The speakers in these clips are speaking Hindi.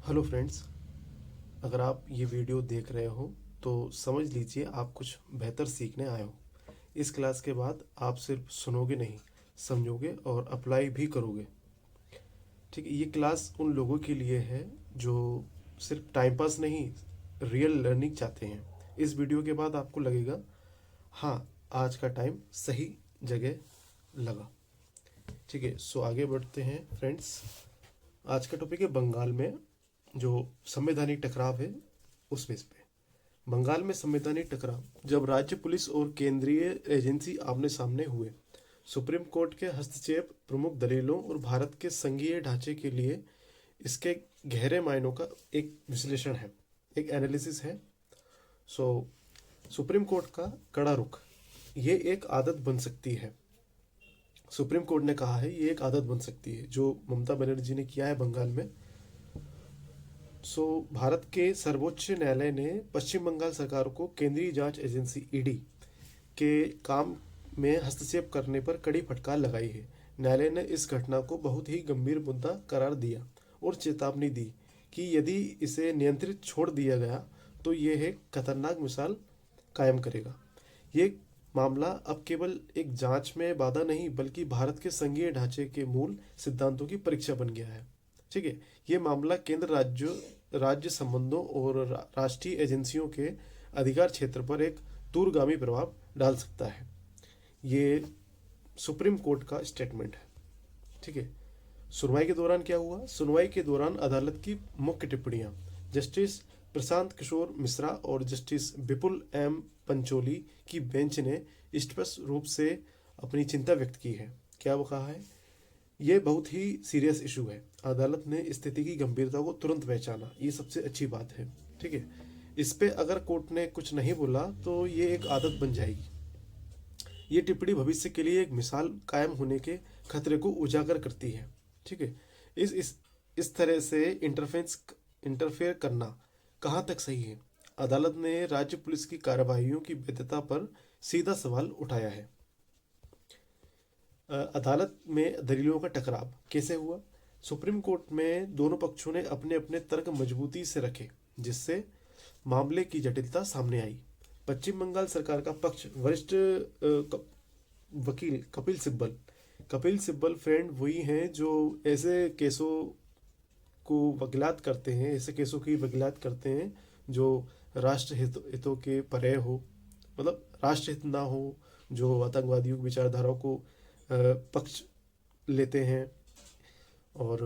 Hello friends. अगर आप ये वीडियो देख रहे हो तो समझ लीजिए आप कुछ बेहतर सीखने आए हो। इस क्लास के बाद आप सिर्फ सुनोगे नहीं, समझोगे और अप्लाई भी करोगे। ठीक है, ये क्लास उन लोगों के लिए है जो सिर्फ टाइम पास नहीं, रियल लर्निंग चाहते हैं। इस वीडियो के बाद आपको लगेगा, हाँ, आज का टाइम सही जगह लगा। ठीक है, सो आगे बढ़ते हैं फ्रेंड्स। आज का टॉपिक है बंगाल में जो संवैधानिक टकराव है उस बेस पे। बंगाल में संवैधानिक टकराव, जब राज्य पुलिस और केंद्रीय एजेंसी आमने सामने हुए, सुप्रीम कोर्ट के हस्तक्षेप प्रमुख दलीलों और भारत के संघीय ढांचे के लिए इसके गहरे मायनों का एक विश्लेषण है, एक एनालिसिस है। सो सुप्रीम कोर्ट का कड़ा रुख, ये एक आदत बन सकती है। सुप्रीम कोर्ट ने कहा है ये एक आदत बन सकती है जो ममता बनर्जी ने किया है बंगाल में। भारत के सर्वोच्च न्यायालय ने पश्चिम बंगाल सरकार को केंद्रीय जांच एजेंसी ईडी के काम में हस्तक्षेप करने पर कड़ी फटकार लगाई है। न्यायालय ने इस घटना को बहुत ही गंभीर मुद्दा करार दिया और चेतावनी दी कि यदि इसे नियंत्रित छोड़ दिया गया तो यह एक खतरनाक मिसाल कायम करेगा। ये मामला अब केवल एक जांच में बाधा नहीं बल्कि भारत के संघीय ढांचे के मूल सिद्धांतों की परीक्षा बन गया है। ठीक है, ये मामला केंद्र राज्य संबंधों और राष्ट्रीय एजेंसियों के अधिकार क्षेत्र पर एक दूरगामी प्रभाव डाल सकता है। ये सुप्रीम कोर्ट का स्टेटमेंट है। ठीक है, सुनवाई के दौरान क्या हुआ? सुनवाई के दौरान अदालत की मुख्य टिप्पणियां, जस्टिस प्रशांत किशोर मिश्रा और जस्टिस विपुल एम पंचोली की बेंच ने स्पष्ट रूप से अपनी चिंता व्यक्त की है। क्या वो कहा है? ये बहुत ही सीरियस इशू है। अदालत ने स्थिति की गंभीरता को तुरंत पहचाना, ये सबसे अच्छी बात है। ठीक है, इस पे अगर कोर्ट ने कुछ नहीं बोला तो ये एक आदत बन जाएगी। ये टिप्पणी भविष्य के लिए एक मिसाल कायम होने के खतरे को उजागर करती है। ठीक है, इस तरह से इंटरफेयर करना कहाँ तक सही है? अदालत ने राज्य पुलिस की कार्रवाइयों की वैधता पर सीधा सवाल उठाया है। अदालत में दलीलों का टकराव कैसे हुआ? सुप्रीम कोर्ट में दोनों पक्षों ने अपने अपने तर्क मजबूती से रखे, जिससे मामले की जटिलता सामने आई। पश्चिम बंगाल सरकार का पक्ष वरिष्ठ वकील कपिल सिब्बल फ्रेंड वही हैं जो ऐसे केसों को वकीलात करते हैं, ऐसे केसों की वकीलात करते हैं जो हितों के परे हो, मतलब राष्ट्रहित ना हो, जो आतंकवादियों की विचारधाराओं को पक्ष लेते हैं। और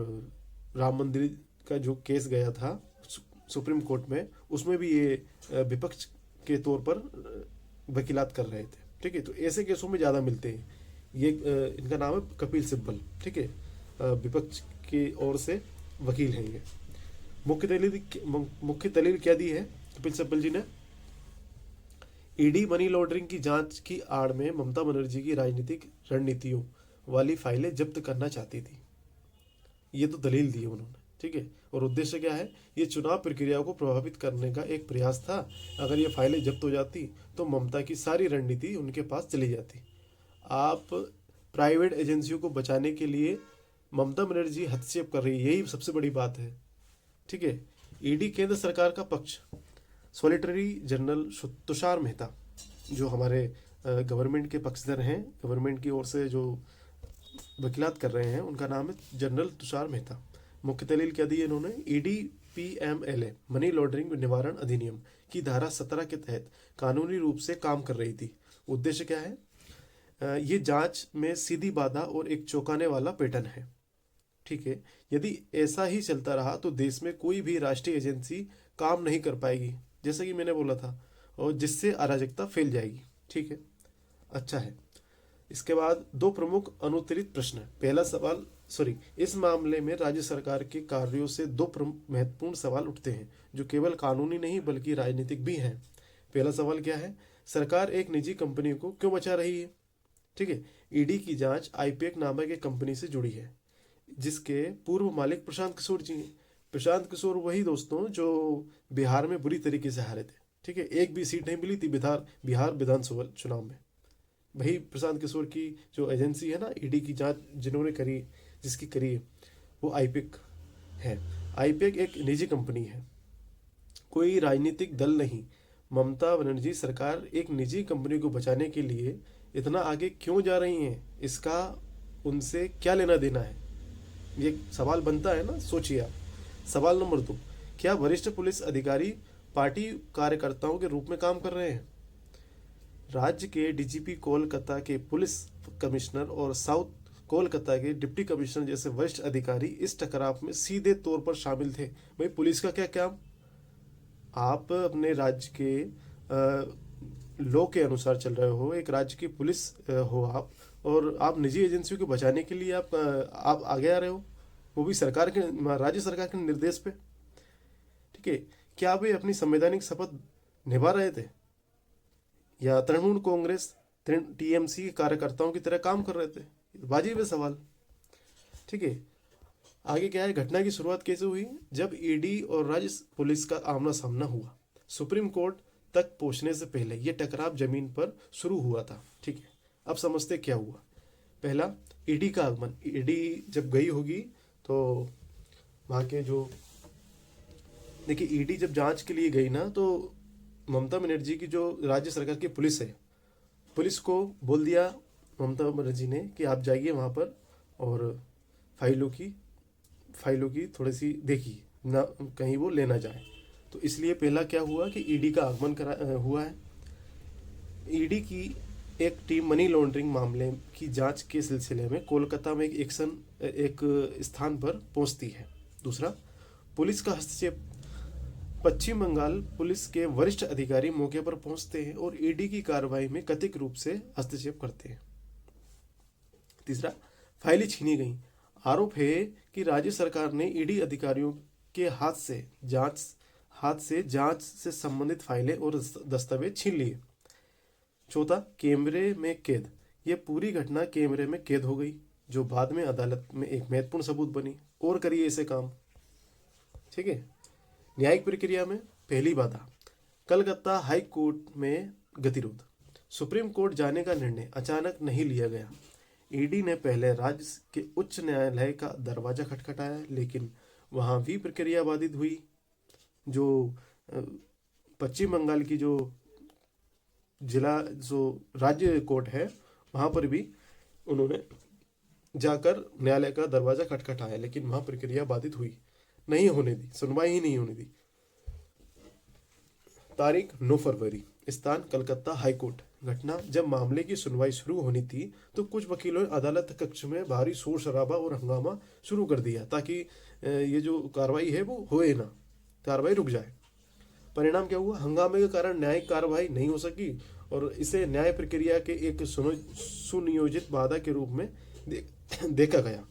राम मंदिर का जो केस गया था सुप्रीम कोर्ट में, उसमें भी ये विपक्ष के तौर पर वकीलात कर रहे थे। ठीक है, तो ऐसे केसों में ज़्यादा मिलते हैं। ये इनका नाम है कपिल सिब्बल। ठीक है, विपक्ष की ओर से वकील हैं ये। मुख्य दलील क्या दी है कपिल सिब्बल जी ने? ईडी मनी लॉन्ड्रिंग की जांच की आड़ में ममता बनर्जी की राजनीतिक रणनीतियों वाली फाइलें जब्त करना चाहती थी। ये तो दलील दी उन्होंने। ठीक है, और उद्देश्य क्या है? ये चुनाव प्रक्रिया को प्रभावित करने का एक प्रयास था। अगर ये फाइलें जब्त हो जाती तो ममता की सारी रणनीति उनके पास चली जाती। आप प्राइवेट एजेंसियों को बचाने के लिए ममता बनर्जी हस्तक्षेप कर रही है, यही सबसे बड़ी बात है। ठीक है, ईडी केंद्र सरकार का पक्ष, सॉलिटरी जनरल तुषार मेहता जो हमारे गवर्नमेंट के पक्षधर हैं, गवर्नमेंट की ओर से जो वकीलात कर रहे हैं, उनका नाम है जनरल तुषार मेहता। मुख्य दलील क्या दी है इन्होंने? ईडी पीएमएलए मनी लॉन्ड्रिंग निवारण अधिनियम की धारा 17 के तहत कानूनी रूप से काम कर रही थी। उद्देश्य क्या है? ये जांच में सीधी बाधा और एक चौंकाने वाला पैटर्न है। ठीक है, यदि ऐसा ही चलता रहा तो देश में कोई भी राष्ट्रीय एजेंसी काम नहीं कर पाएगी, जैसा कि मैंने बोला था, और जिससे अराजकता फैल जाएगी। ठीक है, अच्छा है। इसके बाद दो प्रमुख अनुत्तरित प्रश्न। पहला सवाल, इस मामले में राज्य सरकार के कार्यों से दो महत्वपूर्ण सवाल उठते हैं जो केवल कानूनी नहीं बल्कि राजनीतिक भी हैं। पहला सवाल क्या है? सरकार एक निजी कंपनी को क्यों बचा रही है? ठीक है, ईडी की जांच आईपैक नामक एक कंपनी से जुड़ी है जिसके पूर्व मालिक प्रशांत किशोर जी हैं। प्रशांत किशोर वही दोस्तों जो बिहार में बुरी तरीके से हारे थे। ठीक है, एक भी सीट नहीं मिली थी बिहार विधानसभा चुनाव में। वही प्रशांत किशोर की जो एजेंसी है ना, ईडी की जांच जिन्होंने करी, जिसकी करी है, वो आईपैक है। आईपैक एक निजी कंपनी है, कोई राजनीतिक दल नहीं। ममता बनर्जी सरकार एक निजी कंपनी को बचाने के लिए इतना आगे क्यों जा रही हैं, इसका उनसे क्या लेना देना है? ये सवाल बनता है ना, सोचिए आप। सवाल नंबर 2, क्या वरिष्ठ पुलिस अधिकारी पार्टी कार्यकर्ताओं के रूप में काम कर रहे हैं? राज्य के डीजीपी कोलकाता के पुलिस कमिश्नर और साउथ कोलकाता के डिप्टी कमिश्नर जैसे वरिष्ठ अधिकारी इस टकराव में सीधे तौर पर शामिल थे। भाई पुलिस का क्या काम? आप अपने राज्य के लॉ के अनुसार चल रहे हो, एक राज्य की पुलिस हो आप, और आप निजी एजेंसियों को बचाने के लिए आप आगे आ रहे हो, वो भी सरकार के, राज्य सरकार के निर्देश पे। ठीक है, क्या वे अपनी संवैधानिक शपथ निभा रहे थे या तृणमूल कांग्रेस टीएमसी के कार्यकर्ताओं की तरह काम कर रहे थे? वाजिब है सवाल। ठीक है, आगे क्या है, घटना की शुरुआत कैसे हुई? जब ईडी और राज्य पुलिस का आमना सामना हुआ। सुप्रीम कोर्ट तक पहुंचने से पहले यह टकराव जमीन पर शुरू हुआ था। ठीक है, अब समझते क्या हुआ। पहला, ईडी का आगमन। ईडी जब गई होगी तो वहाँ के जो, देखिए ईडी जब जांच के लिए गई ना, तो ममता बनर्जी की जो राज्य सरकार की पुलिस है, पुलिस को बोल दिया ममता बनर्जी ने कि आप जाइए वहाँ पर और फाइलों की थोड़ी सी देखिए ना, कहीं वो लेना जाए। तो इसलिए पहला क्या हुआ कि ईडी का आगमन हुआ है। ईडी की एक टीम मनी लॉन्ड्रिंग मामले की जांच के सिलसिले में कोलकाता में एक स्थान पर पहुंचती है। दूसरा, पुलिस का हस्तक्षेप। पश्चिम बंगाल पुलिस के वरिष्ठ अधिकारी मौके पर पहुंचते हैं और ईडी की कार्रवाई में कथित रूप से हस्तक्षेप करते हैं। तीसरा, फाइलें छीनी गई। आरोप है कि राज्य सरकार ने ईडी अधिकारियों के हाथ से जांच से संबंधित फाइलें और दस्तावेज छीन लिए। चौथा, कैमरे में कैद। यह पूरी घटना कैमरे में कैद हो गई, जो बाद में अदालत में एक महत्वपूर्ण सबूत बनी। और करिए ऐसे काम। ठीक है, न्यायिक प्रक्रिया में पहली बाधा, कलकत्ता हाई कोर्ट में गतिरोध। सुप्रीम कोर्ट जाने का निर्णय अचानक नहीं लिया गया। ईडी ने पहले राज्य के उच्च न्यायालय का दरवाजा खटखटाया, लेकिन वहां भी प्रक्रिया बाधित हुई। जो पश्चिम बंगाल की जो राज्य कोर्ट है, वहां पर भी उन्होंने जाकर न्यायालय का दरवाजा खटखटाया, लेकिन वहां प्रक्रिया बाधित हुई, नहीं होने दी, सुनवाई ही नहीं होने दी। तारीख 9 फरवरी, स्थान कलकत्ता हाई कोर्ट। घटना, जब मामले की सुनवाई शुरू होनी थी तो कुछ वकीलों ने अदालत कक्ष में भारी शोर शराबा और हंगामा शुरू कर दिया, ताकि ये जो कार्रवाई है वो होए ना, कार्रवाई रुक जाए। परिणाम क्या हुआ? हंगामे के कारण न्यायिक कार्रवाई नहीं हो सकी और इसे न्याय प्रक्रिया के एक सुनियोजित बाधा के रूप में देखा गया।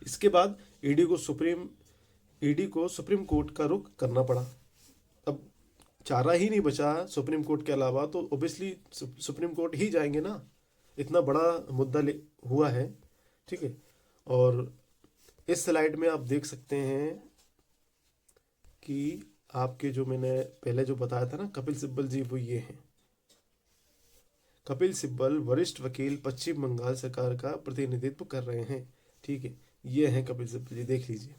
इसके बाद ईडी को सुप्रीम कोर्ट का रुख करना पड़ा। अब चारा ही नहीं बचा सुप्रीम कोर्ट के अलावा, तो ओबियसली सुप्रीम कोर्ट ही जाएंगे ना, इतना बड़ा मुद्दा हुआ है। ठीक है, और इस स्लाइड में आप देख सकते हैं कि आपके जो मैंने पहले जो बताया था ना, कपिल सिब्बल जी, वो ये हैं। कपिल सिब्बल वरिष्ठ वकील पश्चिम बंगाल सरकार का प्रतिनिधित्व कर रहे हैं। ठीक है, ये हैं कपिल सिब्बल जी, देख लीजिए।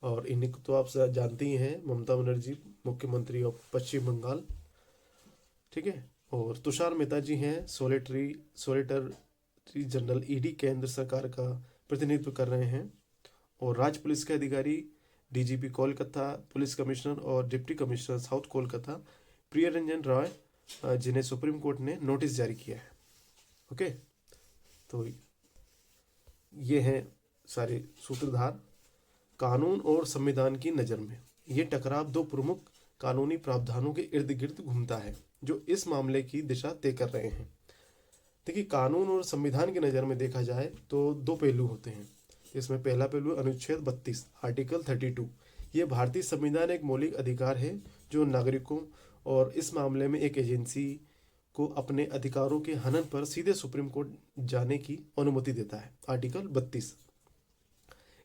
और इन्हें तो आप जानते ही हैं, ममता बनर्जी मुख्यमंत्री ऑफ पश्चिम बंगाल। ठीक है, और तुषार मेहता जी हैं सोलिटर जनरल, ईडी केंद्र सरकार का प्रतिनिधित्व कर रहे हैं। और राज्य पुलिस के अधिकारी डीजीपी कोलकाता, पुलिस कमिश्नर और डिप्टी कमिश्नर साउथ कोलकाता प्रिय रंजन रॉय, जिन्हें सुप्रीम कोर्ट ने नोटिस जारी किया है। ओके, तो ये हैं सारे सूत्रधार। कानून और संविधान की नज़र में ये टकराव दो प्रमुख कानूनी प्रावधानों के इर्द गिर्द घूमता है, जो इस मामले की दिशा तय कर रहे हैं। देखिए, कानून और संविधान की नज़र में देखा जाए तो दो पहलू होते हैं। इसमें पहला पहलू अनुच्छेद 32 आर्टिकल 32। ये भारतीय संविधान एक मौलिक अधिकार है जो नागरिकों और इस मामले में एक एजेंसी को अपने अधिकारों के हनन पर सीधे सुप्रीम कोर्ट जाने की अनुमति देता है। आर्टिकल 32।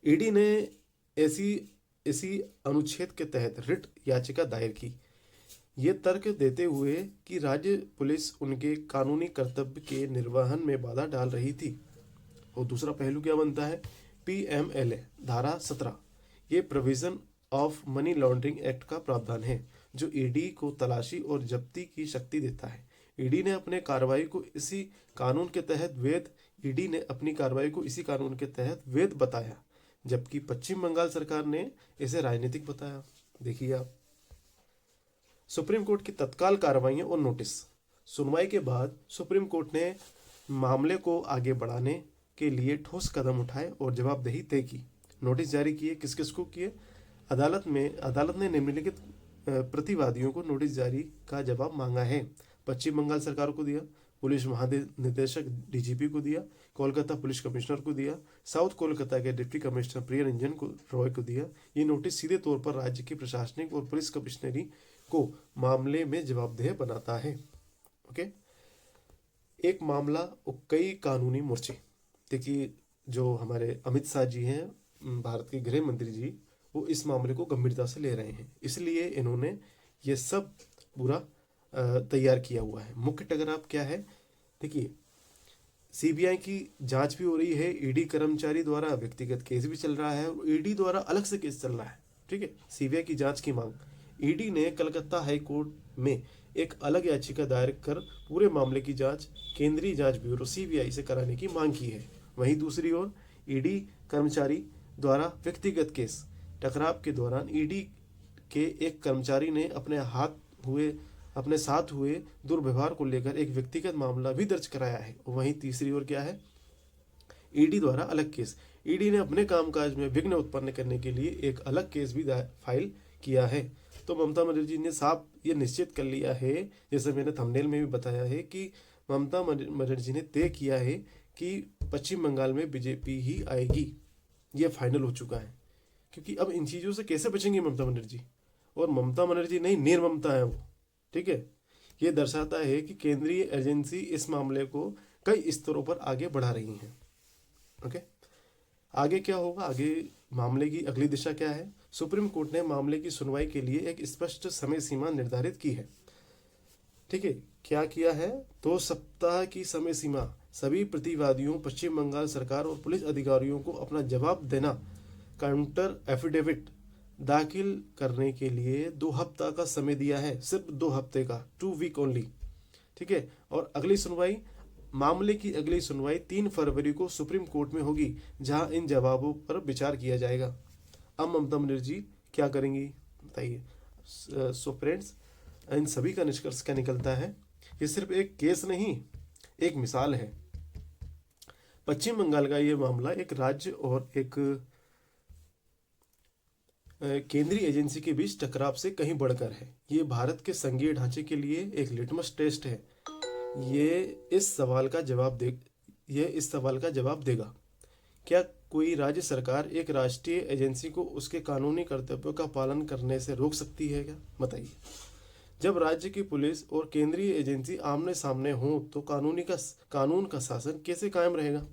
ईडी ने इसी अनुच्छेद के तहत रिट याचिका दायर की, ये तर्क देते हुए कि राज्य पुलिस उनके कानूनी कर्तव्य के निर्वहन में बाधा डाल रही थी। और दूसरा पहलू क्या बनता है? पीएमएलए धारा 17, ये provision of money laundering act का प्रावधान है जो ईडी को तलाशी और जब्ती की शक्ति देता है। ईडी ने अपने कार्रवाई को इसी कानून के तहत वैध बताया, जबकि पश्चिम बंगाल सरकार ने इसे राजनीतिक बताया। देखिए आप, सुप्रीम कोर्ट की तत्काल कार्रवाइयां और नोटिस। सुनवाई के बाद सुप्रीम कोर्ट ने मामले को आगे बढ़ाने के लिए ठोस कदम उठाए और जवाबदेही तय की। नोटिस जारी किए, किस किस को किए? अदालत ने निम्नलिखित प्रतिवादियों को नोटिस जारी का जवाब मांगा है। पश्चिम बंगाल सरकार को दिया, पुलिस महानिदेशक डीजीपी को दिया, कोलकाता पुलिस कमिश्नर को दिया, साउथ कोलकाता के डिप्टी कमिश्नर प्रियरंजन रॉय को दिया। ये नोटिस सीधे तौर पर राज्य की प्रशासनिक और पुलिस कमिश्नरी को मामले में जवाबदेह बनाता है। ओके, एक मामला और कई कानूनी मोर्चे। देखिए, जो हमारे अमित शाह जी हैं, भारत के गृह मंत्री जी, वो इस मामले को गंभीरता से ले रहे हैं, इसलिए इन्होंने ये सब पूरा तैयार किया हुआ है। मुख्य टकराव क्या है? देखिए, सीबीआई की जांच भी हो रही है, ईडी कर्मचारी द्वारा व्यक्तिगत केस भी चल रहा है और ईडी द्वारा अलग से केस चल रहा है। ठीक है, सीबीआई की जांच की मांग। ईडी ने कलकत्ता हाई कोर्ट में एक अलग याचिका दायर कर पूरे मामले की जांच केंद्रीय जांच ब्यूरो सीबीआई से कराने की मांग की है। वहीं दूसरी ओर ईडी कर्मचारी द्वारा व्यक्तिगत केस। टकराव के दौरान ईडी के एक कर्मचारी ने अपने साथ हुए दुर्व्यवहार को लेकर एक व्यक्तिगत मामला भी दर्ज कराया है। वहीं तीसरी ओर क्या है? ईडी द्वारा अलग केस। ईडी ने अपने कामकाज में विघ्न उत्पन्न करने के लिए एक अलग केस भी फाइल किया है। तो ममता बनर्जी ने साफ ये निश्चित कर लिया है, जैसे मैंने थंबनेल में भी बताया है, कि ममता बनर्जी ने तय किया है कि पश्चिम बंगाल में बीजेपी ही आएगी। ये फाइनल हो चुका है, क्योंकि अब इन चीज़ों से कैसे बचेंगे ममता बनर्जी? और ममता बनर्जी नहीं, निर्ममता है वो। ठीक है, ये दर्शाता है कि केंद्रीय एजेंसी इस मामले को कई स्तरों पर आगे बढ़ा रही हैं। ओके, आगे क्या होगा? आगे मामले की अगली दिशा क्या है? सुप्रीम कोर्ट ने मामले की सुनवाई के लिए एक स्पष्ट समय सीमा निर्धारित की है। ठीक है, क्या किया है? 2 सप्ताह की समय सीमा। सभी प्रतिवादियों, पश्चिम बंगाल सरकार और पुलिस अधिकारियों को अपना जवाब देना, काउंटर एफिडेविट दाखिल करने के लिए 2 हफ्ता का समय दिया है। सिर्फ 2 हफ्ते का, 2 वीक ओनली। ठीक है, और अगली सुनवाई, मामले की अगली सुनवाई 3 फरवरी को सुप्रीम कोर्ट में होगी, जहां इन जवाबों पर विचार किया जाएगा। अब ममता बनर्जी क्या करेंगी, बताइए। सो फ्रेंड्स, इन सभी का निष्कर्ष क्या निकलता है? ये सिर्फ एक केस नहीं, एक मिसाल है। पश्चिम बंगाल का ये मामला एक राज्य और एक केंद्रीय एजेंसी के बीच टकराव से कहीं बढ़कर है। ये भारत के संघीय ढांचे के लिए एक लिटमस टेस्ट है। ये इस सवाल का जवाब देगा, क्या कोई राज्य सरकार एक राष्ट्रीय एजेंसी को उसके कानूनी कर्तव्यों का पालन करने से रोक सकती है क्या? बताइए। जब राज्य की पुलिस और केंद्रीय एजेंसी आमने सामने हो तो कानून का शासन कैसे कायम रहेगा?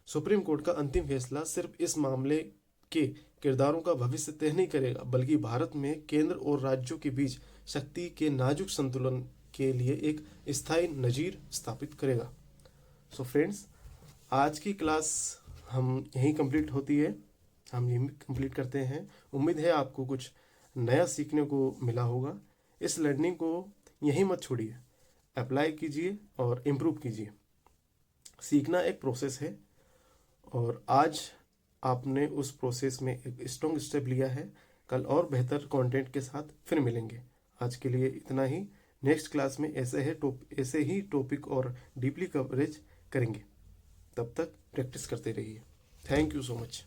सुप्रीम कोर्ट का अंतिम फैसला सिर्फ इस मामले के किरदारों का भविष्य तय नहीं करेगा, बल्कि भारत में केंद्र और राज्यों के बीच शक्ति के नाजुक संतुलन के लिए एक स्थायी नजीर स्थापित करेगा। सो फ्रेंड्स, आज की क्लास हम यहीं कंप्लीट करते हैं। उम्मीद है आपको कुछ नया सीखने को मिला होगा। इस लर्निंग को यहीं मत छोड़िए, अप्लाई कीजिए और इम्प्रूव कीजिए। सीखना एक प्रोसेस है और आज आपने उस प्रोसेस में एक स्ट्रॉन्ग स्टेप लिया है। कल और बेहतर कंटेंट के साथ फिर मिलेंगे। आज के लिए इतना ही। नेक्स्ट क्लास में ऐसे ही टॉपिक और डीपली कवरेज करेंगे। तब तक प्रैक्टिस करते रहिए। Thank you so much.